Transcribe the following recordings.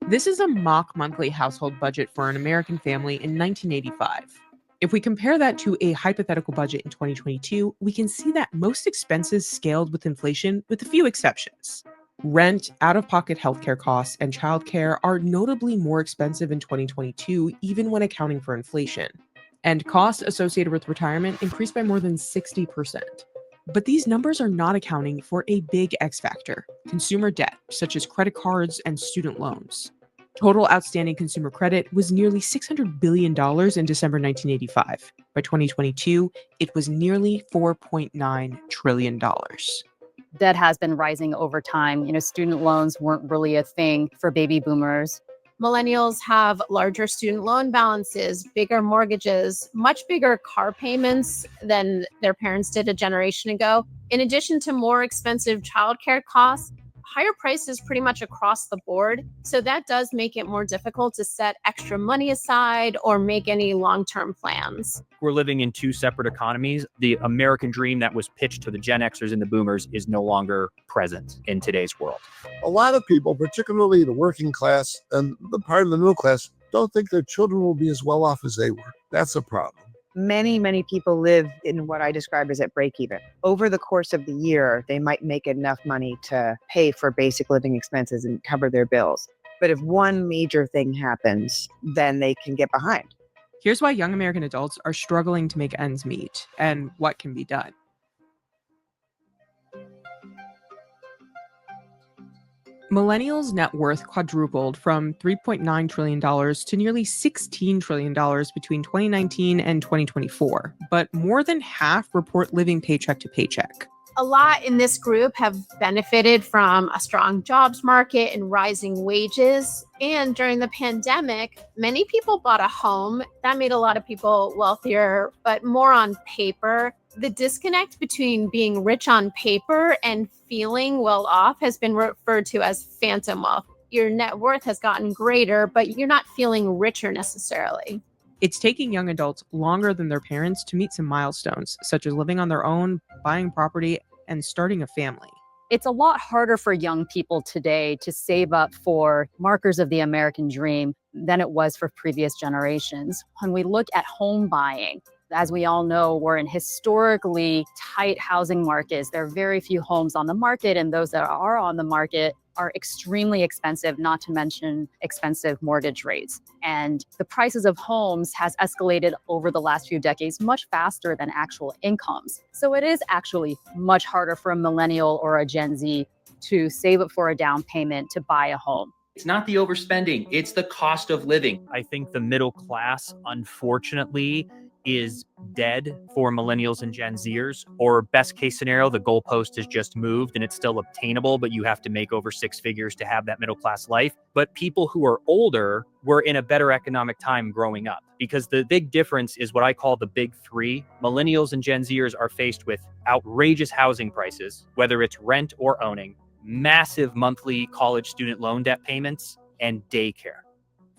This is a mock monthly household budget for an American family in 1985. If we compare that to a hypothetical budget in 2022, we can see that most expenses scaled with inflation, with a few exceptions. Rent, out of pocket healthcare costs, and childcare are notably more expensive in 2022, even when accounting for inflation. And costs associated with retirement increased by more than 60%. But these numbers are not accounting for a big X factor: consumer debt, such as credit cards and student loans. Total outstanding consumer credit was nearly $600 billion in December 1985. By 2022, it was nearly $4.9 trillion. Debt has been rising over time. Student loans weren't really a thing for baby boomers. Millennials have larger student loan balances, bigger mortgages, much bigger car payments than their parents did a generation ago. In addition to more expensive childcare costs, higher prices pretty much across the board. So that does make it more difficult to set extra money aside or make any long-term plans. We're living in two separate economies. The American dream that was pitched to the Gen Xers and the boomers is no longer present in today's world. A lot of people, particularly the working class and the part of the middle class, don't think their children will be as well off as they were. That's a problem. Many people live in what I describe as at break even. Over the course of the year, they might make enough money to pay for basic living expenses and cover their bills. But if one major thing happens, then they can get behind. Here's why young American adults are struggling to make ends meet and what can be done. Millennials' net worth quadrupled from $3.9 trillion to nearly $16 trillion between 2019 and 2024, but more than half report living paycheck to paycheck. A lot in this group have benefited from a strong jobs market and rising wages. And during the pandemic, many people bought a home. That made a lot of people wealthier, but more on paper. The disconnect between being rich on paper and feeling well off has been referred to as phantom wealth. Your net worth has gotten greater, but you're not feeling richer necessarily. It's taking young adults longer than their parents to meet some milestones, such as living on their own, buying property, and starting a family. It's a lot harder for young people today to save up for markers of the American dream than it was for previous generations. When we look at home buying, as we all know, we're in historically tight housing markets. There are very few homes on the market, and those that are on the market are extremely expensive, not to mention expensive mortgage rates. And the prices of homes has escalated over the last few decades much faster than actual incomes. So it is actually much harder for a millennial or a Gen Z to save up for a down payment to buy a home. It's not the overspending, it's the cost of living. I think the middle class, unfortunately, is dead for millennials and Gen Zers, or best case scenario, the goalpost has just moved and it's still obtainable, but you have to make over six figures to have that middle class life. But people who are older were in a better economic time growing up, because the big difference is what I call the big three. Millennials and Gen Zers are faced with outrageous housing prices, whether it's rent or owning, massive monthly college student loan debt payments, and daycare.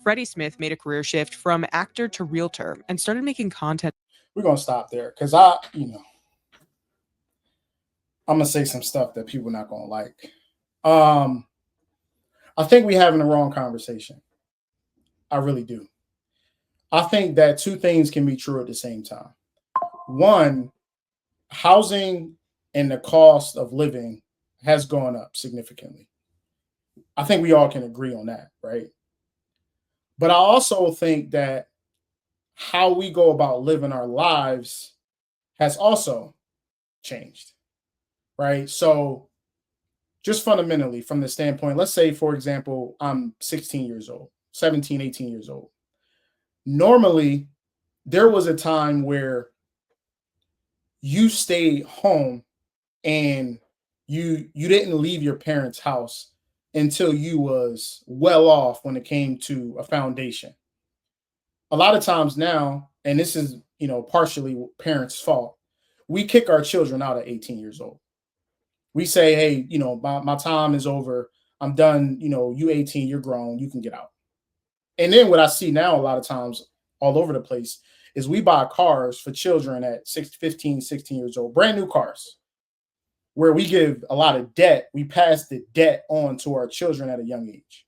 Freddie Smith made a career shift from actor to realtor and started making content. We're going to stop there because I'm going to say some stuff that people are not going to like. I think we're having the wrong conversation. I really do. I think that two things can be true at the same time. One, housing and the cost of living has gone up significantly. I think we all can agree on that, right? But I also think that how we go about living our lives has also changed, right? So just fundamentally from the standpoint, let's say, for example, I'm 16 years old, 17, 18 years old. Normally, there was a time where you stayed home and you didn't leave your parents' house until you was well off when it came to a foundation. A lot of times now, and this is, partially parents' fault, we kick our children out at 18 years old. We say, hey, my time is over. I'm done. You 18, you're grown. You can get out. And then what I see now a lot of times all over the place is we buy cars for children at 15, 16 years old, brand new cars, where we give a lot of debt. We pass the debt on to our children at a young age.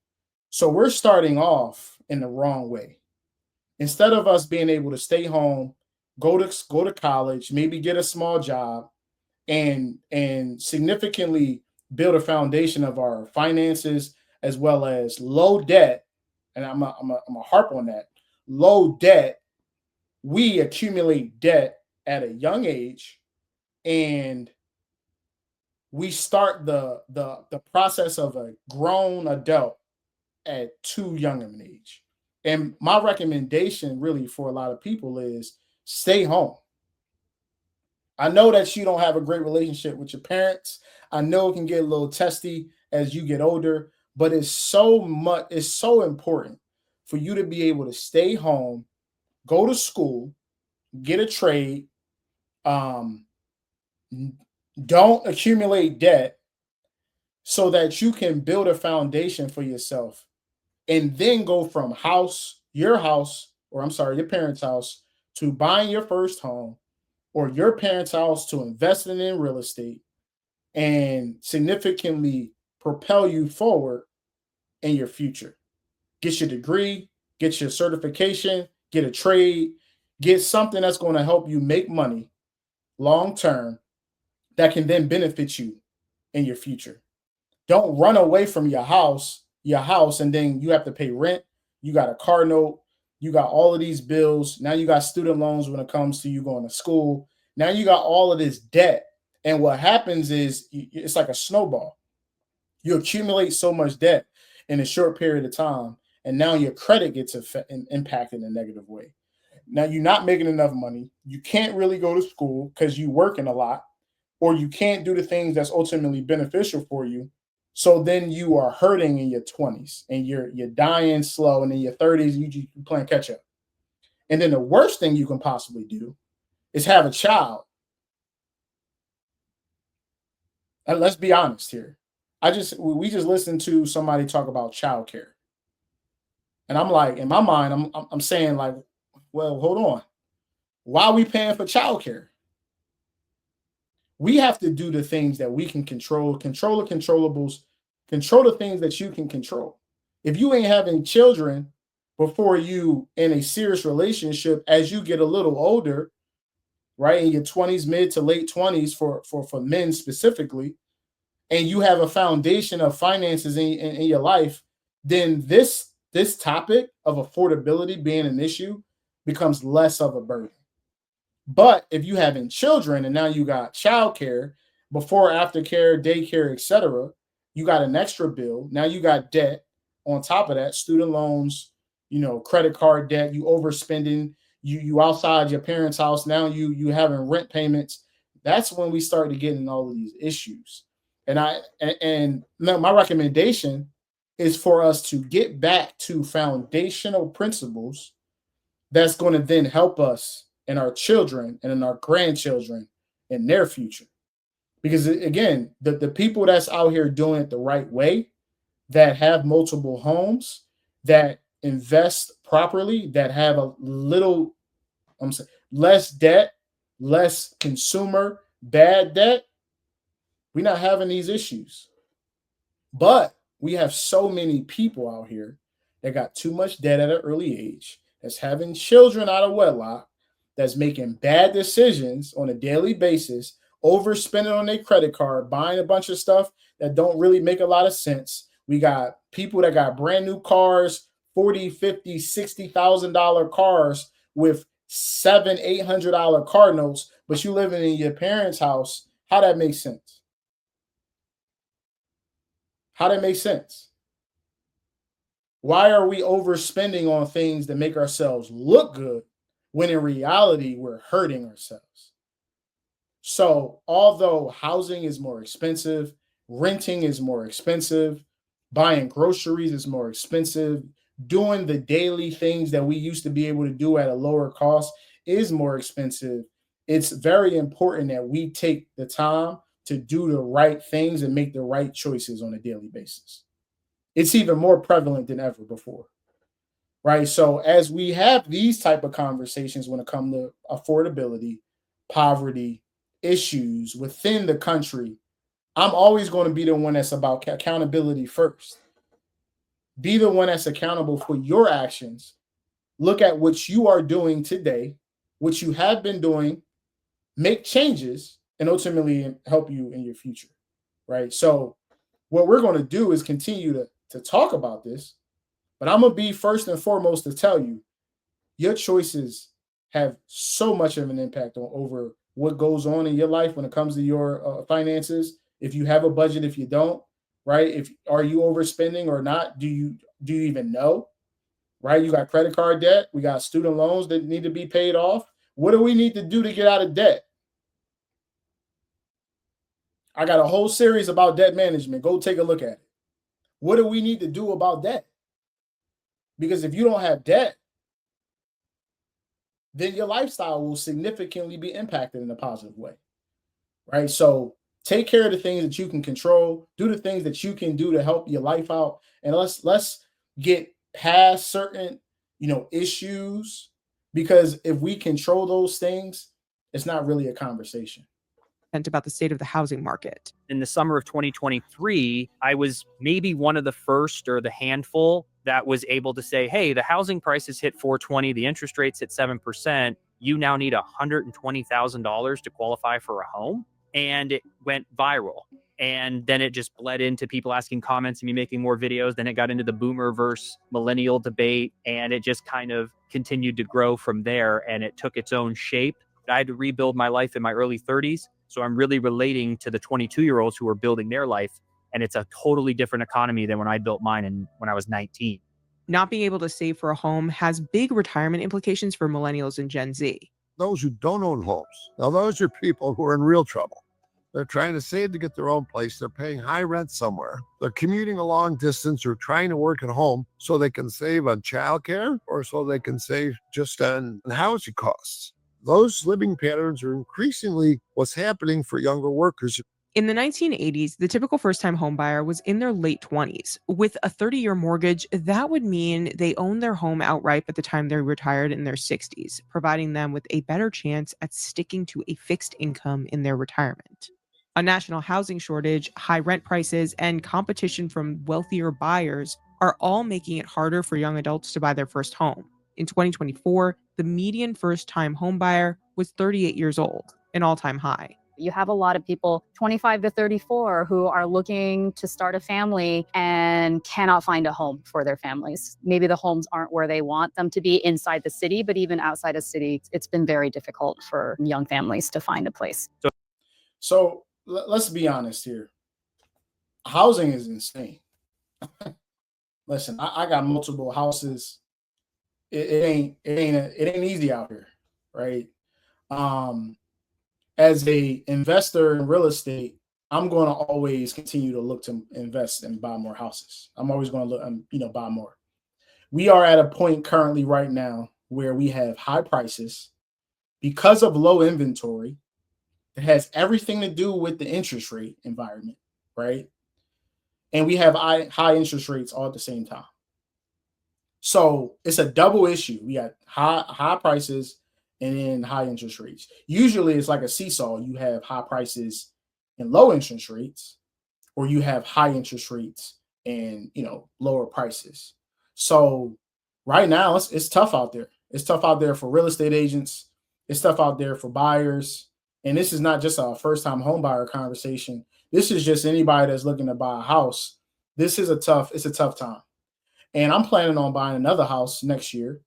So we're starting off in the wrong way. Instead of us being able to stay home, go to college, maybe get a small job, and significantly build a foundation of our finances as well as low debt, and I'm a harp on that, low debt. We accumulate debt at a young age, and we start the process of a grown adult at too young of an age. And my recommendation really for a lot of people is stay home. I know that you don't have a great relationship with your parents. I know it can get a little testy as you get older, but it's so important for you to be able to stay home, go to school, get a trade, um, don't accumulate debt so that you can build a foundation for yourself and then go from your house, or I'm sorry, your parents' house, to buying your first home, or your parents' house to investing in real estate and significantly propel you forward in your future. Get your degree, get your certification, get a trade, get something that's going to help you make money long term that can then benefit you in your future. Don't run away from your house, and then you have to pay rent. You got a car note. You got all of these bills. Now you got student loans when it comes to you going to school. Now you got all of this debt. And what happens is it's like a snowball. You accumulate so much debt in a short period of time, and now your credit gets impacted in a negative way. Now you're not making enough money. You can't really go to school because you're working a lot, or you can't do the things that's ultimately beneficial for you. So then you are hurting in your 20s and you're dying slow, and in your 30s you playing catch up. And then the worst thing you can possibly do is have a child. And let's be honest here. We just listened to somebody talk about childcare. And I'm like, in my mind, I'm saying like, well, hold on. Why are we paying for childcare? We have to do the things that we can control the controllables, control the things that you can control. If you ain't having children before you in a serious relationship, as you get a little older, right, in your 20s, mid to late 20s for men specifically, and you have a foundation of finances in your life, then this topic of affordability being an issue becomes less of a burden. But if you having children and now you got childcare, before, after care, daycare, etc., you got an extra bill. Now you got debt on top of that, student loans, credit card debt, you overspending, you outside your parents' house. Now you having rent payments. That's when we start to get in all of these issues. And my recommendation is for us to get back to foundational principles that's going to then help us and our children and in our grandchildren in their future. Because again, the people that's out here doing it the right way, that have multiple homes, that invest properly, that have a little, less debt, less consumer bad debt, we're not having these issues. But we have so many people out here that got too much debt at an early age, that's having children out of wedlock, that's making bad decisions on a daily basis, overspending on their credit card, buying a bunch of stuff that don't really make a lot of sense. We got people that got brand new cars, $40,000, $50,000, $60,000 cars with $700, $800 car notes, but you living in your parents' house. How that makes sense? How that makes sense? Why are we overspending on things that make ourselves look good when in reality we're hurting ourselves? So although housing is more expensive, renting is more expensive, buying groceries is more expensive, doing the daily things that we used to be able to do at a lower cost is more expensive, it's very important that we take the time to do the right things and make the right choices on a daily basis. It's even more prevalent than ever before, right? So as we have these type of conversations when it comes to affordability, poverty, issues within the country, I'm always going to be the one that's about accountability first. Be the one that's accountable for your actions. Look at what you are doing today, what you have been doing, make changes, and ultimately help you in your future, right? So what we're going to do is continue to talk about this, but I'm going to be first and foremost to tell you, your choices have so much of an impact over what goes on in your life when it comes to your finances. If you have a budget, if you don't, right? If are you overspending or not? Do you even know? Right? You got credit card debt. We got student loans that need to be paid off. What do we need to do to get out of debt? I got a whole series about debt management. Go take a look at it. What do we need to do about debt? Because if you don't have debt, then your lifestyle will significantly be impacted in a positive way, right? So take care of the things that you can control, do the things that you can do to help your life out, and let's get past certain, issues, because if we control those things, it's not really a conversation. About the state of the housing market. In the summer of 2023, I was maybe one of the first or the handful that was able to say, hey, the housing prices hit 420, the interest rates hit 7%. You now need $120,000 to qualify for a home. And it went viral. And then it just bled into people asking comments and me making more videos. Then it got into the boomer versus millennial debate. And it just kind of continued to grow from there. And it took its own shape. I had to rebuild my life in my early 30s. So I'm really relating to the 22-year-olds who are building their life. And it's a totally different economy than when I built mine when I was 19. Not being able to save for a home has big retirement implications for millennials and Gen Z. Those who don't own homes, now those are people who are in real trouble. They're trying to save to get their own place. They're paying high rent somewhere. They're commuting a long distance or trying to work at home so they can save on childcare or so they can save just on housing costs. Those living patterns are increasingly what's happening for younger workers. In the 1980s, the typical first-time homebuyer was in their late 20s. With a 30-year mortgage, that would mean they owned their home outright by the time they retired in their 60s, providing them with a better chance at sticking to a fixed income in their retirement. A national housing shortage, high rent prices, and competition from wealthier buyers are all making it harder for young adults to buy their first home. In 2024, the median first-time homebuyer was 38 years old, an all-time high. You have a lot of people 25 to 34 who are looking to start a family and cannot find a home for their families. Maybe the homes aren't where they want them to be inside the city, but even outside a city, it's been very difficult for young families to find a place. So let's be honest here. Housing is insane. Listen, I got multiple houses. It ain't easy out here, right? As a investor in real estate, I'm going to always continue to look to invest and buy more houses. I'm always going to look, buy more. We are at a point currently right now where we have high prices because of low inventory. It has everything to do with the interest rate environment, right? And we have high interest rates all at the same time. So it's a double issue. We got high prices and then high interest rates. Usually it's like a seesaw. You have high prices and low interest rates, or you have high interest rates and lower prices. So right now it's tough out there. It's tough out there for real estate agents. It's tough out there for buyers. And this is not just a first-time home buyer conversation. This is just anybody that's looking to buy a house. It's a tough time. And I'm planning on buying another house next year.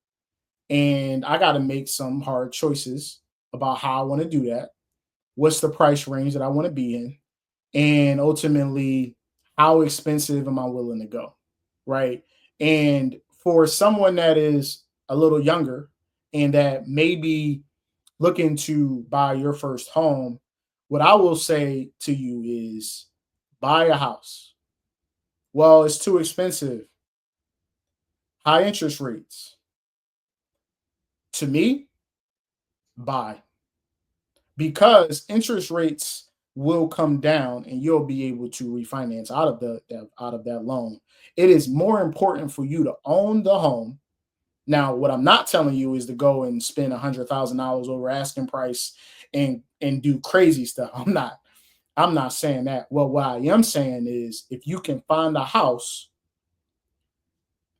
And I got to make some hard choices about how I want to do that. What's the price range that I want to be in? And ultimately, how expensive am I willing to go? Right. And for someone that is a little younger and that may be looking to buy your first home, what I will say to you is buy a house. Well, it's too expensive. High interest rates. To me, buy. Because interest rates will come down and you'll be able to refinance out of that loan. It is more important for you to own the home. Now, what I'm not telling you is to go and spend $100,000 over asking price and do crazy stuff. I'm not saying that. Well, what I am saying is if you can find a house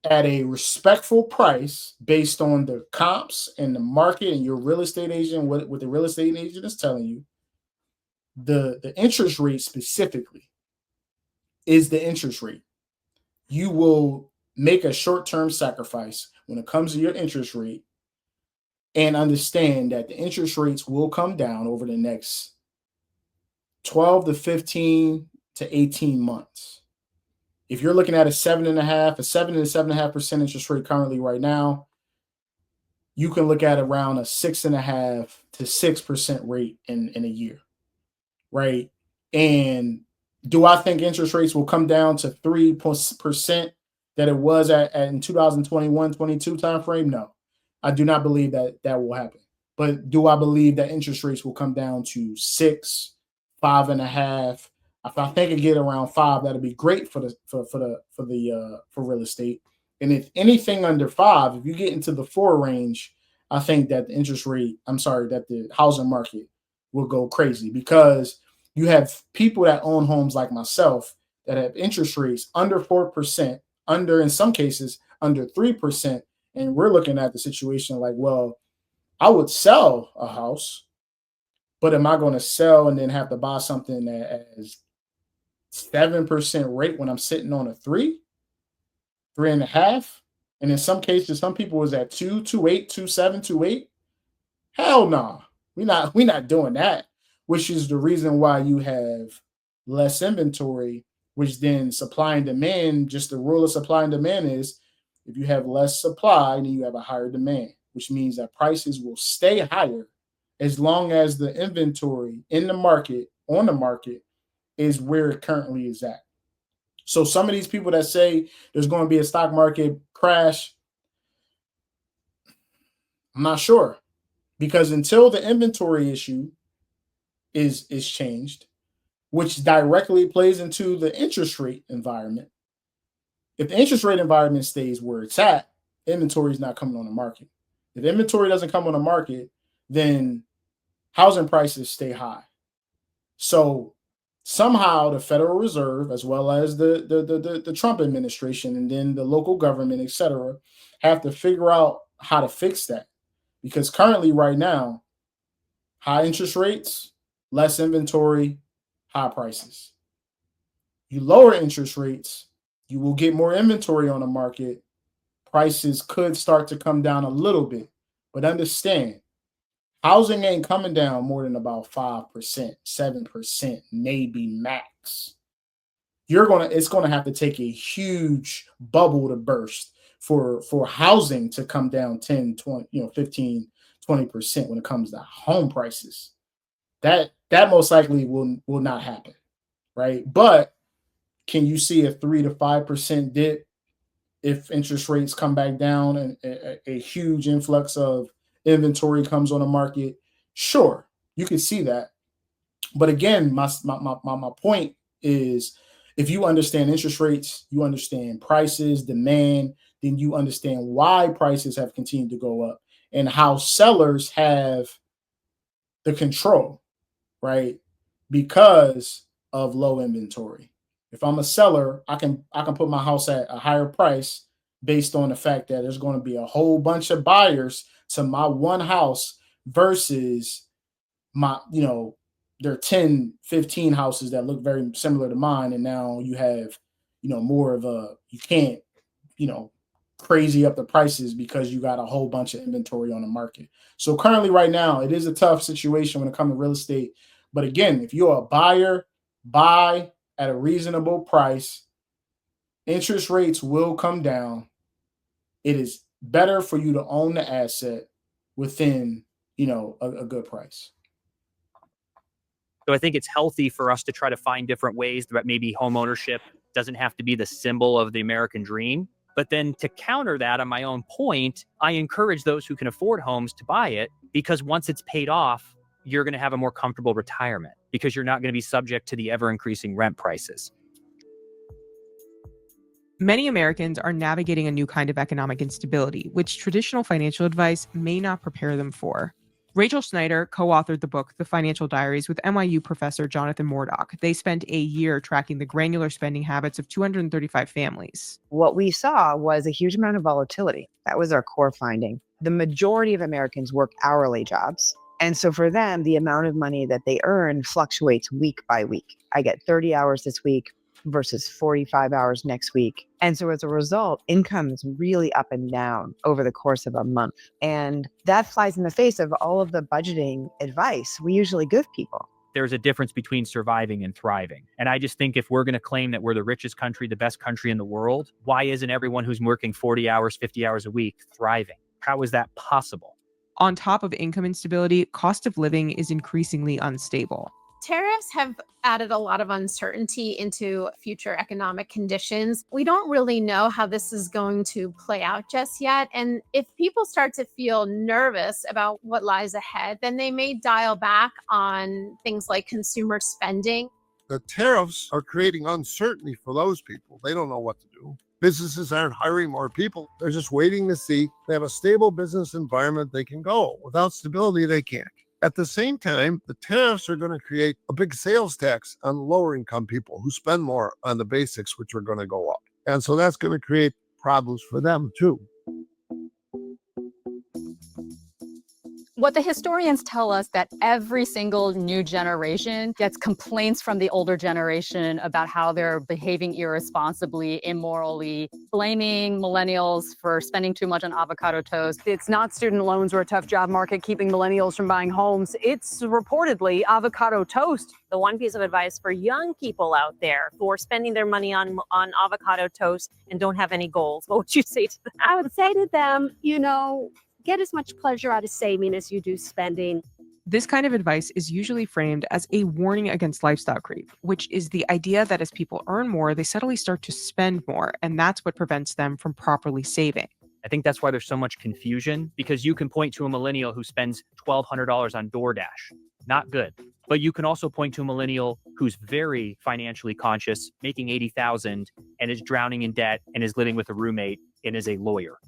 at a respectful price based on the comps and the market and your real estate agent, what the real estate agent is telling you, the interest rate specifically is the interest rate. You will make a short-term sacrifice when it comes to your interest rate and understand that the interest rates will come down over the next 12 to 15 to 18 months. If you're looking at a 7.5, a 7 to 7.5% interest rate currently right now, you can look at around a 6.5 to 6% rate in a year, right? And do I think interest rates will come down to 3% that it was at in 2021-22 timeframe? No, I do not believe that will happen. But do I believe that interest rates will come down to 6, 5.5? If I think it get around 5, that'll be great for real estate. And if anything under 5, if you get into the 4 range, I think that that the housing market will go crazy, because you have people that own homes like myself that have interest rates under 4%, in some cases under 3, and we're looking at the situation like, well, I would sell a house, but am I going to sell and then have to buy something that has 7% rate when I'm sitting on a 3.5? And in some cases, some people was at 2, 2.8, 2.7, 2.8. Hell no, we're not doing that. Which is the reason why you have less inventory, which then supply and demand. Just the rule of supply and demand is, if you have less supply, then you have a higher demand, which means that prices will stay higher as long as the inventory on the market is where it currently is at. So some of these people that say there's going to be a stock market crash, I'm not sure, because until the inventory issue is changed, which directly plays into the interest rate environment. If the interest rate environment stays where it's at, inventory is not coming on the market. If inventory doesn't come on the market, then housing prices stay high. So somehow the Federal Reserve, as well as the Trump administration, and then the local government, etc., have to figure out how to fix that. Because currently, right now, high interest rates, less inventory, high prices. You lower interest rates, you will get more inventory on the market. Prices could start to come down a little bit. But understand, housing ain't coming down more than about 5%, 7%, maybe max. It's gonna have to take a huge bubble to burst for housing to come down 10, 20, 15, 20% when it comes to home prices. That most likely will not happen, right? But can you see a 3 to 5% dip if interest rates come back down and a huge influx of inventory comes on the market? Sure, you can see that. But again, my point is, if you understand interest rates, you understand prices, demand, then you understand why prices have continued to go up and how sellers have the control, right? Because of low inventory. If I'm a seller, I can put my house at a higher price based on the fact that there's going to be a whole bunch of buyers to my one house versus my, there are 10, 15 houses that look very similar to mine. And now you have, more of you can't, crazy up the prices because you got a whole bunch of inventory on the market. So currently right now, it is a tough situation when it comes to real estate. But again, if you're a buyer, buy at a reasonable price. Interest rates will come down. It is better for you to own the asset within, a good price. So I think it's healthy for us to try to find different ways that maybe home ownership doesn't have to be the symbol of the American dream. But then to counter that, on my own point, I encourage those who can afford homes to buy it, because once it's paid off, you're going to have a more comfortable retirement because you're not going to be subject to the ever-increasing rent prices. Many Americans are navigating a new kind of economic instability, which traditional financial advice may not prepare them for. Rachel Schneider co-authored the book, The Financial Diaries, with NYU professor Jonathan Mordock. They spent a year tracking the granular spending habits of 235 families. What we saw was a huge amount of volatility. That was our core finding. The majority of Americans work hourly jobs. And so for them, the amount of money that they earn fluctuates week by week. I get 30 hours this week versus 45 hours next week. And so as a result, income is really up and down over the course of a month. And that flies in the face of all of the budgeting advice we usually give people. There's a difference between surviving and thriving. And I just think if we're going to claim that we're the richest country, the best country in the world, why isn't everyone who's working 40 hours, 50 hours a week thriving? How is that possible? On top of income instability, cost of living is increasingly unstable. Tariffs have added a lot of uncertainty into future economic conditions. We don't really know how this is going to play out just yet. And if people start to feel nervous about what lies ahead, then they may dial back on things like consumer spending. The tariffs are creating uncertainty for those people. They don't know what to do. Businesses aren't hiring more people. They're just waiting to see they have a stable business environment they can go. Without stability, they can't. At the same time, the tariffs are going to create a big sales tax on lower income people who spend more on the basics, which are going to go up. And so that's going to create problems for them too. What the historians tell us that every single new generation gets complaints from the older generation about how they're behaving irresponsibly, immorally, blaming millennials for spending too much on avocado toast. It's not student loans or a tough job market keeping millennials from buying homes. It's reportedly avocado toast. The one piece of advice for young people out there who are spending their money on avocado toast and don't have any goals, what would you say to them? I would say to them, get as much pleasure out of saving as you do spending. This kind of advice is usually framed as a warning against lifestyle creep, which is the idea that as people earn more, they subtly start to spend more, and that's what prevents them from properly saving. I think that's why there's so much confusion, because you can point to a millennial who spends $1,200 on DoorDash. Not good. But you can also point to a millennial who's very financially conscious, making $80,000 and is drowning in debt and is living with a roommate and is a lawyer.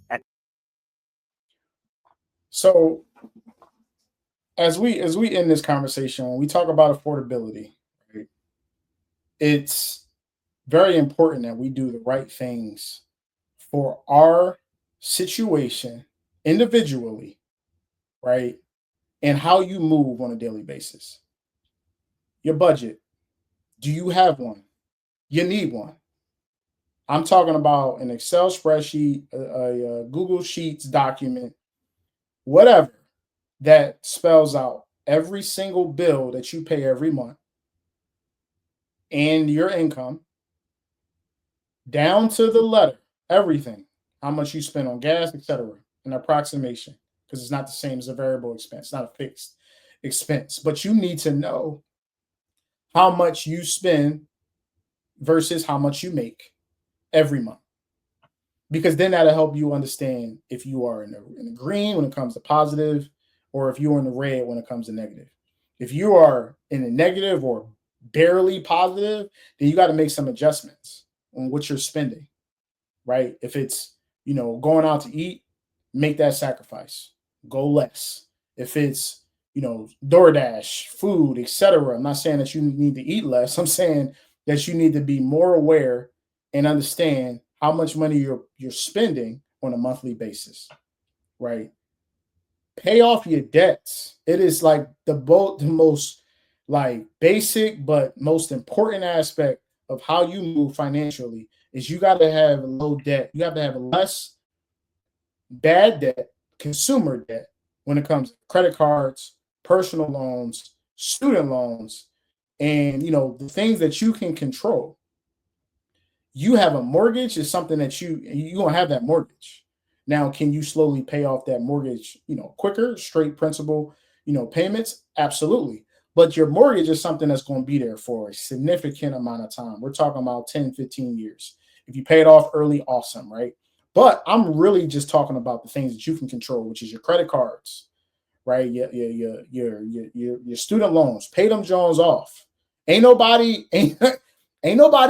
So as we end this conversation, when we talk about affordability, right, it's very important that we do the right things for our situation individually, right? And how you move on a daily basis. Your budget. Do you have one? You need one. I'm talking about an Excel spreadsheet, a Google Sheets document, whatever, that spells out every single bill that you pay every month and your income down to the letter, everything, how much you spend on gas, etc., an approximation, because it's not the same as a variable expense, not a fixed expense. But you need to know how much you spend versus how much you make every month. Because then that'll help you understand if you are in the green when it comes to positive, or if you're in the red when it comes to negative. If you are in the negative or barely positive, then you got to make some adjustments on what you're spending, right? If it's, going out to eat, make that sacrifice, go less. If it's, DoorDash, food, etc., I'm not saying that you need to eat less. I'm saying that you need to be more aware and understand how much money you're spending on a monthly basis, right? Pay off your debts. It is like the most like basic but most important aspect of how you move financially is you got to have low debt. You have to have less bad debt, consumer debt, when it comes to credit cards, personal loans, student loans, and the things that you can control. You have a mortgage is something that you're going to have that mortgage. Now, can you slowly pay off that mortgage, quicker, straight principal, payments? Absolutely. But your mortgage is something that's going to be there for a significant amount of time. We're talking about 10, 15 years. If you pay it off early, awesome, right? But I'm really just talking about the things that you can control, which is your credit cards, right? Your student loans. Pay them Jones off. Ain't nobody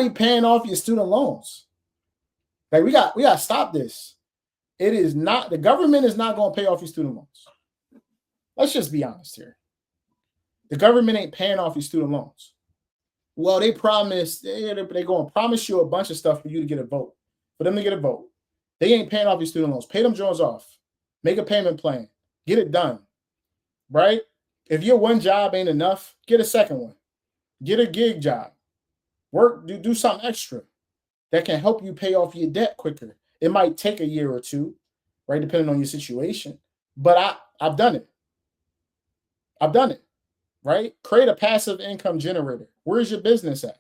paying off your student loans. Like we got to stop this. It is not, the government is not going to pay off your student loans. Let's just be honest here. The government ain't paying off your student loans. Well, they promise, they're going to promise you a bunch of stuff for you to get a vote, for them to get a vote. They ain't paying off your student loans. Pay them Jones off. Make a payment plan. Get it done, right? If your one job ain't enough, get a second one. Get a gig job. Work, do something extra that can help you pay off your debt quicker. It might take a year or two, right, depending on your situation. But I've done it. I've done it, right? Create a passive income generator. Where's your business at?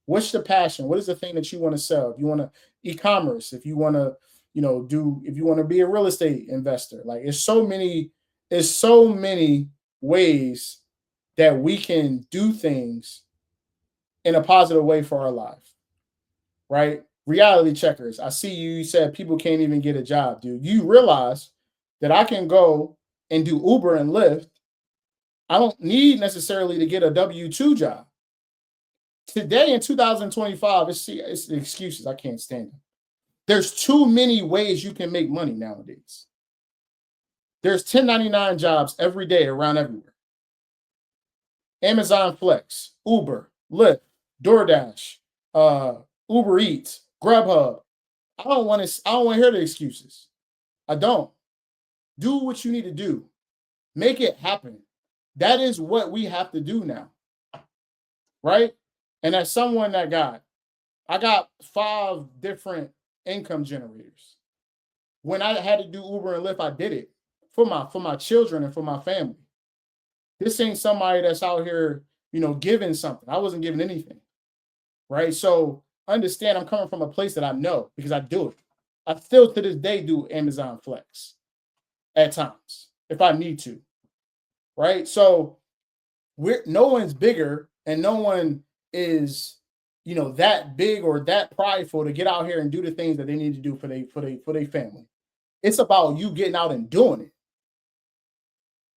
What's the passion? What is the thing that you want to sell? If you want to e-commerce, if you want to, if you want to be a real estate investor, like it's so many ways that we can do things in a positive way for our life, right? Reality checkers. I see you said people can't even get a job, dude. You realize that I can go and do Uber and Lyft. I don't need necessarily to get a W-2 job. Today in 2025, it's the excuses. I can't stand them. There's too many ways you can make money nowadays. There's 1099 jobs every day around everywhere. Amazon Flex, Uber, Lyft, DoorDash, Uber Eats, Grubhub. I don't want to hear the excuses. I don't. Do what you need to do. Make it happen. That is what we have to do now. Right? And as someone I got 5 different income generators. When I had to do Uber and Lyft, I did it for my children and for my family. This ain't somebody that's out here, giving something. I wasn't giving anything. Right? So understand I'm coming from a place that I know because I do it. I still to this day do Amazon Flex at times if I need to. Right? So no one's bigger and no one is, that big or that prideful to get out here and do the things that they need to do for their family. It's about you getting out and doing it.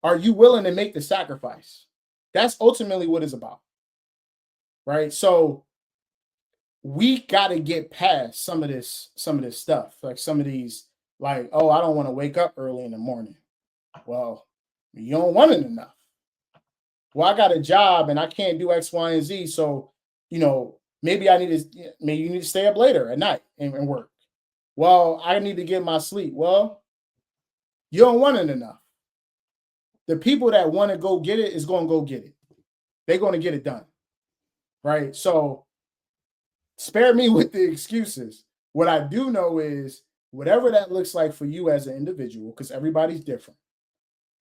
Are you willing to make the sacrifice? That's ultimately what it's about. Right? So we got to get past some of this stuff, like some of these, like, oh, I don't want to wake up early in the morning. Well, you don't want it enough. Well, I got a job and I can't do X, Y, and Z. So, maybe you need to stay up later at night and work. Well, I need to get my sleep. Well, you don't want it enough. The people that want to go get it is going to go get it. They're going to get it done. Right? So spare me with the excuses. What I do know is whatever that looks like for you as an individual, because everybody's different.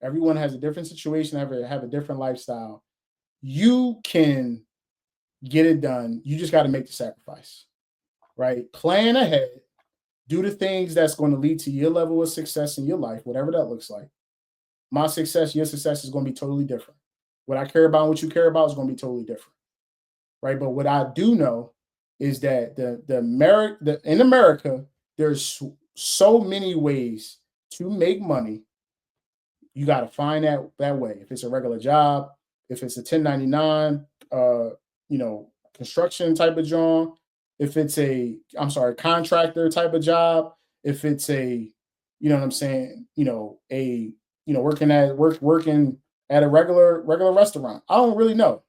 Everyone has a different situation, have a different lifestyle. You can get it done. You just got to make the sacrifice, right? Plan ahead. Do the things that's going to lead to your level of success in your life, whatever that looks like. My success, your success is going to be totally different. What I care about and what you care about is going to be totally different, right? But what I do know is that in America, there's so many ways to make money. You got to find that way. If it's a regular job, if it's a 1099, construction type of job, if it's contractor type of job, if it's working at a regular restaurant. I don't really know.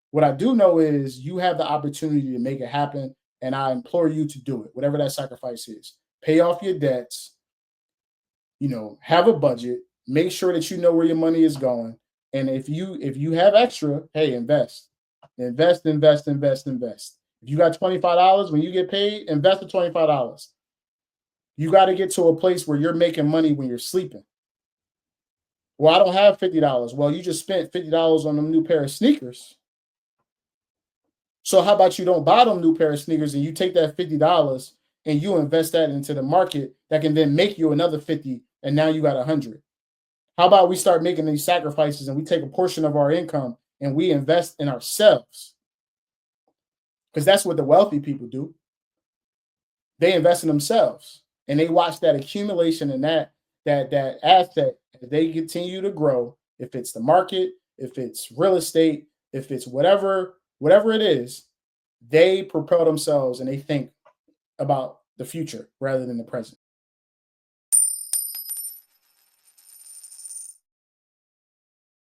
What I do know is you have the opportunity to make it happen, and I implore you to do it, whatever that sacrifice is. Pay off your debts, have a budget, make sure that you know where your money is going. And if you have extra, hey, invest. If you got $25 when you get paid, invest the $25. You got to get to a place where you're making money when you're sleeping. Well, I don't have $50. Well, you just spent $50 on them new pair of sneakers. So how about you don't buy them new pair of sneakers and you take that $50 and you invest that into the market that can then make you another 50, and now you got 100. How about we start making these sacrifices and we take a portion of our income and we invest in ourselves? Because that's what the wealthy people do. They invest in themselves and they watch that accumulation and that asset as they continue to grow. If it's the market, if it's real estate, if it's whatever it is, they propel themselves and they think about the future rather than the present.